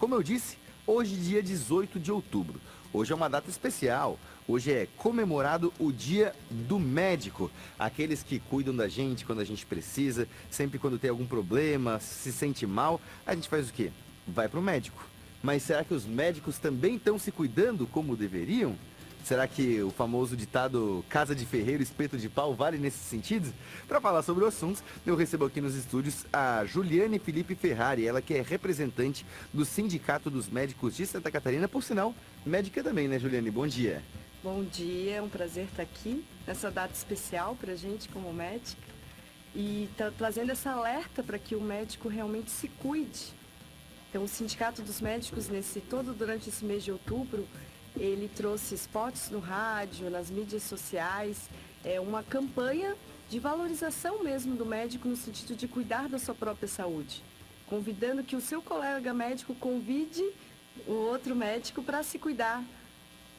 Como eu disse, hoje dia 18 de outubro. Hoje é uma data especial. Hoje é comemorado o Dia do Médico. Aqueles que cuidam da gente quando a gente precisa, sempre quando tem algum problema, se sente mal, a gente faz o quê? Vai pro médico. Mas será que os médicos também estão se cuidando como deveriam? Será que o famoso ditado casa de ferreiro, espeto de pau vale nesse sentido? Para falar sobre o assunto, eu recebo aqui nos estúdios a Juliane Felipe Ferrari, ela que é representante do Sindicato dos Médicos de Santa Catarina, por sinal, médica também, né, Juliane? Bom dia. Bom dia, é um prazer estar aqui nessa data especial para a gente como médica e tá trazendo essa alerta para que o médico realmente se cuide. Então, o Sindicato dos Médicos, durante esse mês de outubro, ele trouxe spots no rádio, nas mídias sociais, uma campanha de valorização mesmo do médico no sentido de cuidar da sua própria saúde, convidando que o seu colega médico convide o outro médico para se cuidar,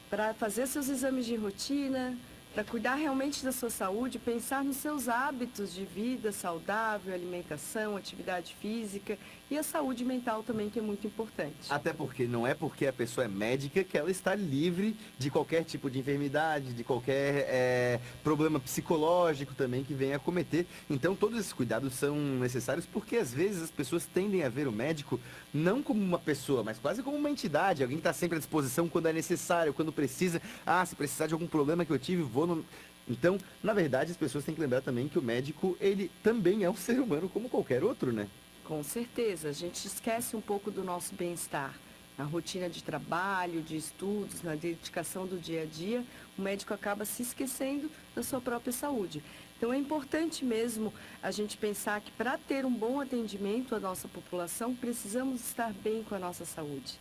para fazer seus exames de rotina, para cuidar realmente da sua saúde, pensar nos seus hábitos de vida saudável, alimentação, atividade física e a saúde mental também, que é muito importante. Até porque não é porque a pessoa é médica que ela está livre de qualquer tipo de enfermidade, de qualquer problema psicológico também que venha a cometer. Então todos esses cuidados são necessários porque às vezes as pessoas tendem a ver o médico não como uma pessoa, mas quase como uma entidade, alguém que está sempre à disposição quando é necessário, quando precisa. Ah, se precisar de algum problema que eu tive, vou no... Então, na verdade, as pessoas têm que lembrar também que o médico, ele também é um ser humano como qualquer outro, né? Com certeza, a gente esquece um pouco do nosso bem-estar. Na rotina de trabalho, de estudos, na dedicação do dia a dia, o médico acaba se esquecendo da sua própria saúde. Então é importante mesmo a gente pensar que para ter um bom atendimento à nossa população, precisamos estar bem com a nossa saúde.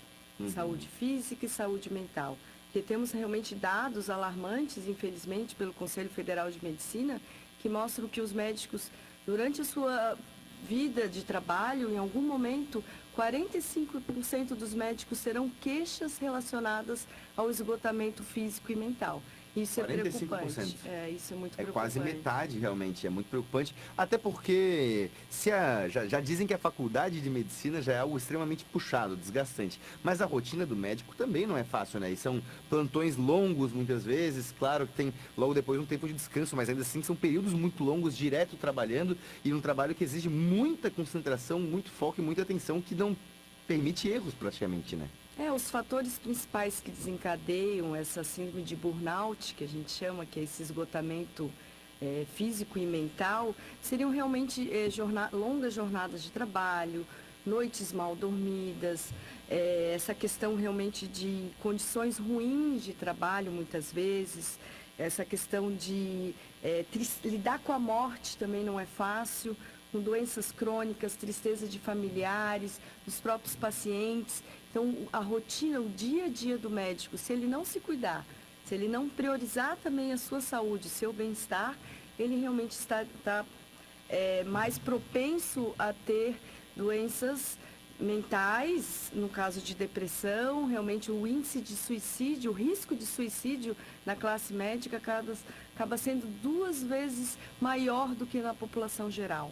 Saúde física e saúde mental. Porque temos realmente dados alarmantes, infelizmente, pelo Conselho Federal de Medicina, que mostram que os médicos, durante a sua vida de trabalho, em algum momento, 45% dos médicos terão queixas relacionadas ao esgotamento físico e mental. Isso 45%. É preocupante. Isso é muito É preocupante. quase metade, realmente. É muito preocupante. Até porque já dizem que a faculdade de medicina já é algo extremamente puxado, desgastante. Mas a rotina do médico também não é fácil, né? E são plantões longos, muitas vezes. Claro que tem logo depois um tempo de descanso, mas ainda assim são períodos muito longos, direto trabalhando. E um trabalho que exige muita concentração, muito foco e muita atenção, que não permite erros praticamente, né? Os fatores principais que desencadeiam essa síndrome de burnout, que a gente chama, que é esse esgotamento físico e mental, seriam realmente longas jornadas de trabalho, noites mal dormidas, essa questão realmente de condições ruins de trabalho, muitas vezes, essa questão de lidar com a morte também não é fácil, com doenças crônicas, tristeza de familiares, dos próprios pacientes. Então, a rotina, o dia a dia do médico, se ele não se cuidar, se ele não priorizar também a sua saúde, seu bem-estar, ele realmente está mais propenso a ter doenças mentais, no caso de depressão, realmente o índice de suicídio, o risco de suicídio na classe médica acaba sendo 2 vezes maior do que na população geral.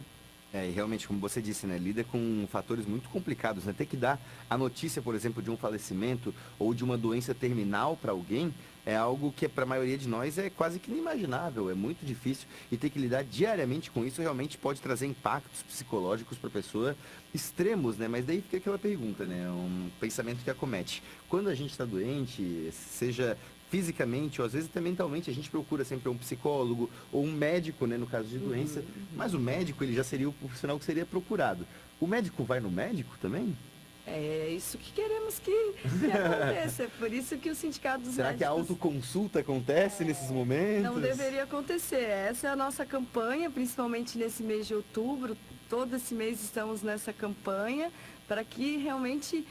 E realmente, como você disse, né, lida com fatores muito complicados, né? Ter que dar a notícia, por exemplo, de um falecimento ou de uma doença terminal para alguém é algo que para a maioria de nós é quase que inimaginável, é muito difícil e ter que lidar diariamente com isso realmente pode trazer impactos psicológicos para a pessoa extremos, né? Mas daí fica aquela pergunta, né? Um pensamento que acomete. Quando a gente está doente, seja fisicamente ou às vezes até mentalmente, a gente procura sempre um psicólogo ou um médico, né, no caso de doença, mas o médico ele já seria o profissional que seria procurado. O médico vai no médico também? É isso que queremos que aconteça, é por isso que o Sindicato dos Será Médicos... que a autoconsulta acontece nesses momentos? Não deveria acontecer. Essa é a nossa campanha, principalmente nesse mês de outubro. Todo esse mês estamos nessa campanha para que realmente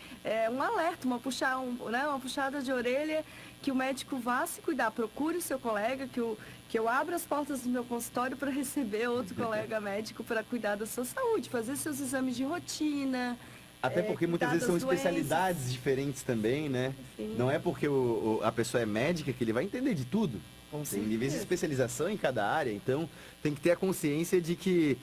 um alerta, uma puxada de orelha, que o médico vá se cuidar, procure o seu colega, que eu abra as portas do meu consultório para receber outro colega médico para cuidar da sua saúde, fazer seus exames de rotina. Até porque muitas vezes são especialidades diferentes também, né? Sim. Não é porque a pessoa é médica que ele vai entender de tudo. Tem níveis de especialização em cada área, então tem que ter a consciência de que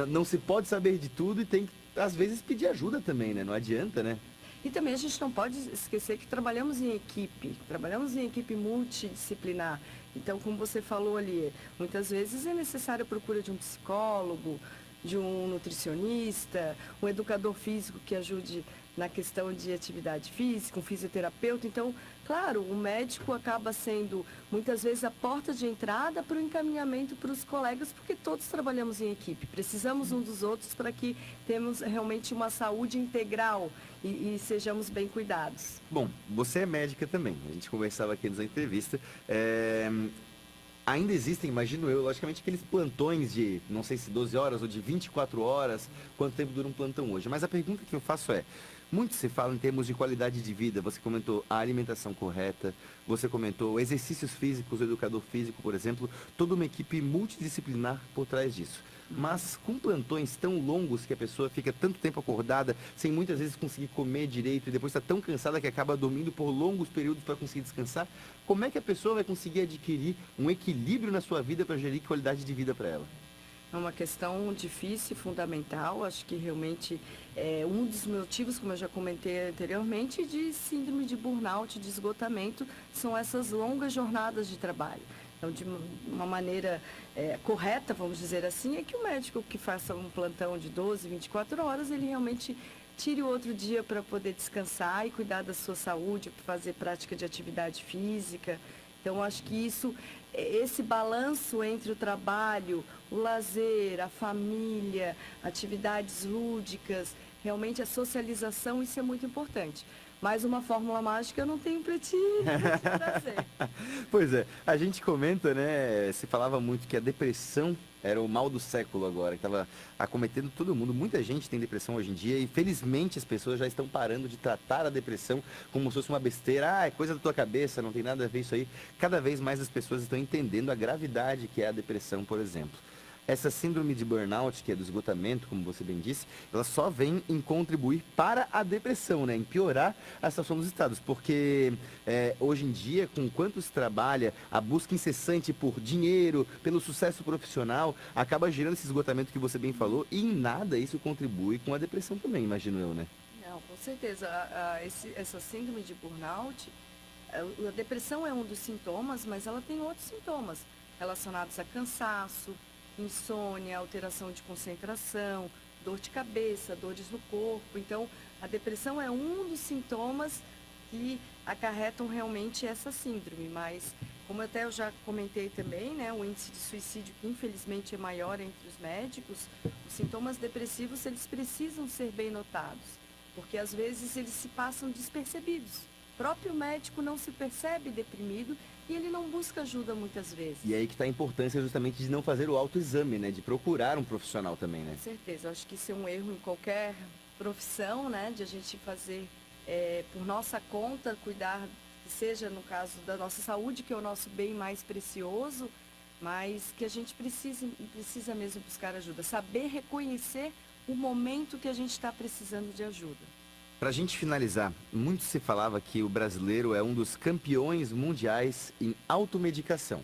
não se pode saber de tudo e tem que, às vezes, pedir ajuda também, né? Não adianta, né? E também a gente não pode esquecer que trabalhamos em equipe multidisciplinar. Então, como você falou ali, muitas vezes é necessária a procura de um psicólogo, de um nutricionista, um educador físico que ajude na questão de atividade física, um fisioterapeuta. Então, claro, o médico acaba sendo muitas vezes a porta de entrada para o encaminhamento para os colegas, porque todos trabalhamos em equipe, precisamos um dos outros para que temos realmente uma saúde integral e sejamos bem cuidados. Bom, você é médica também, a gente conversava aqui antes da entrevista. Ainda existem, imagino eu, logicamente, aqueles plantões de, não sei se 12 horas ou de 24 horas, quanto tempo dura um plantão hoje. Mas a pergunta que eu faço é, muito se fala em termos de qualidade de vida, você comentou a alimentação correta, você comentou exercícios físicos, o educador físico, por exemplo, toda uma equipe multidisciplinar por trás disso. Mas com plantões tão longos que a pessoa fica tanto tempo acordada, sem muitas vezes conseguir comer direito e depois está tão cansada que acaba dormindo por longos períodos para conseguir descansar, como é que a pessoa vai conseguir adquirir um equilíbrio na sua vida para gerir qualidade de vida para ela? É uma questão difícil e fundamental. Acho que realmente é um dos motivos, como eu já comentei anteriormente, de síndrome de burnout, de esgotamento, são essas longas jornadas de trabalho. Então, de uma maneira correta, vamos dizer assim, é que o médico que faça um plantão de 12, 24 horas, ele realmente tire o outro dia para poder descansar e cuidar da sua saúde, fazer prática de atividade física. Então, acho que esse balanço entre o trabalho, o lazer, a família, atividades lúdicas, realmente a socialização, isso é muito importante. Mas uma fórmula mágica eu não tenho para te trazer. Pois é, a gente comenta, né, se falava muito que a depressão era o mal do século agora, que estava acometendo todo mundo. Muita gente tem depressão hoje em dia e felizmente as pessoas já estão parando de tratar a depressão como se fosse uma besteira. Ah, é coisa da tua cabeça, não tem nada a ver isso aí. Cada vez mais as pessoas estão entendendo a gravidade que é a depressão, por exemplo. Essa síndrome de burnout, que é do esgotamento, como você bem disse, ela só vem em contribuir para a depressão, né? Em piorar a situação dos estados. Porque hoje em dia, com quanto se trabalha, a busca incessante por dinheiro, pelo sucesso profissional, acaba gerando esse esgotamento que você bem falou, e em nada isso contribui com a depressão também, imagino eu, né? Não, com certeza. Essa síndrome de burnout, a depressão é um dos sintomas, mas ela tem outros sintomas relacionados a cansaço, insônia, alteração de concentração, dor de cabeça, dores no corpo. Então, a depressão é um dos sintomas que acarretam realmente essa síndrome, mas como até eu já comentei também, né, o índice de suicídio que infelizmente é maior entre os médicos, os sintomas depressivos eles precisam ser bem notados, porque às vezes eles se passam despercebidos. O próprio médico não se percebe deprimido e ele não busca ajuda muitas vezes. E aí que está a importância justamente de não fazer o autoexame, né? De procurar um profissional também, né? Com certeza, eu acho que isso é um erro em qualquer profissão, né? De a gente fazer por nossa conta, cuidar, seja no caso da nossa saúde, que é o nosso bem mais precioso, mas que a gente precisa mesmo buscar ajuda. Saber reconhecer o momento que a gente está precisando de ajuda. Para a gente finalizar, muito se falava que o brasileiro é um dos campeões mundiais em automedicação.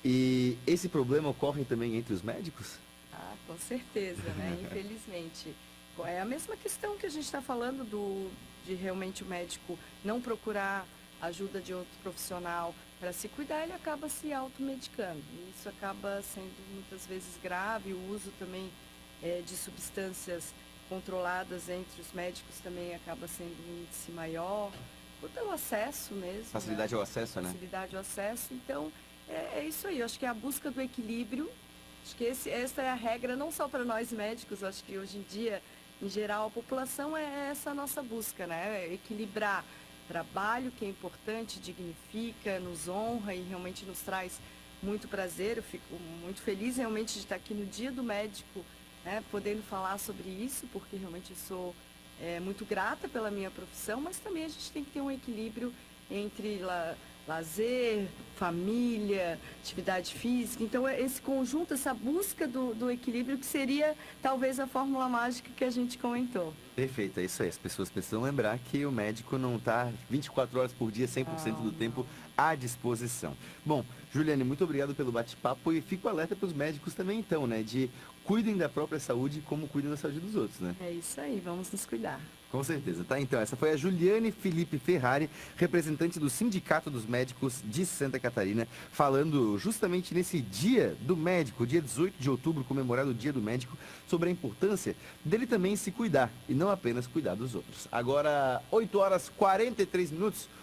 E esse problema ocorre também entre os médicos? Ah, com certeza, né? Infelizmente. É a mesma questão que a gente está falando de realmente o médico não procurar ajuda de outro profissional para se cuidar, ele acaba se automedicando. E isso acaba sendo muitas vezes grave, o uso também de substâncias controladas entre os médicos também acaba sendo um índice maior, pelo acesso mesmo. Facilidade, né? Ao acesso, né? Facilidade ao acesso. Então, é isso aí. Eu acho que é a busca do equilíbrio. Acho que essa é a regra, não só para nós médicos. Eu acho que hoje em dia, em geral, a população é essa a nossa busca, né? É equilibrar trabalho, que é importante, dignifica, nos honra e realmente nos traz muito prazer. Eu fico muito feliz realmente de estar aqui no Dia do Médico, né, podendo falar sobre isso, porque realmente eu sou muito grata pela minha profissão, mas também a gente tem que ter um equilíbrio entre lazer, família, atividade física. Então, esse conjunto, essa busca do equilíbrio, que seria talvez a fórmula mágica que a gente comentou. Perfeito, é isso aí. As pessoas precisam lembrar que o médico não está 24 horas por dia, 100% do tempo à disposição. Bom, Juliane, muito obrigado pelo bate-papo e fico alerta para os médicos também então, né? De cuidem da própria saúde como cuidam da saúde dos outros, né? É isso aí, vamos nos cuidar. Com certeza, tá? Então, essa foi a Juliane Felipe Ferrari, representante do Sindicato dos Médicos de Santa Catarina, falando justamente nesse Dia do Médico, dia 18 de outubro, comemorado o Dia do Médico, sobre a importância dele também se cuidar e não apenas cuidar dos outros. Agora, 8 horas 43 minutos.